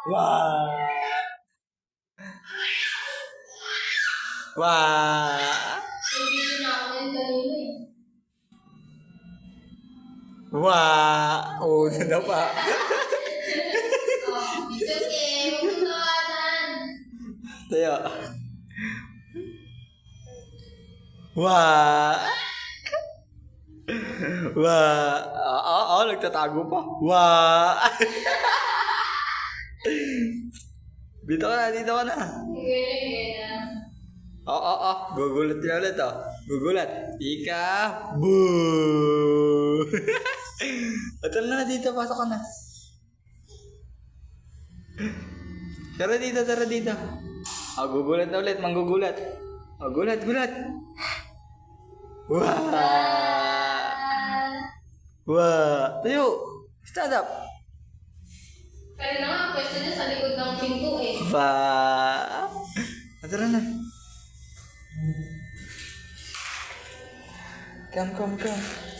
Wah. Wah. Hindi na ako yan kanina eh. Wah. Oh, na pa. Oh, it's okay. Huwag mong tawanan. Tayo. Wah. Wah. Nagtatago pa. Wah. Dito ka na, dito ka na. Sige na. Gugulat na ulit, oh. Gugulat. Ika. Boo. Ito na, dito. Pasok ka na. Tara dito. Gugulat na ulit. Manggugulat. Gulat. Wah. Wah. Tayo. Stand up. Kaya na nga, pwesto niya sa likod ng pinto eh. Wah. Tara na. Come.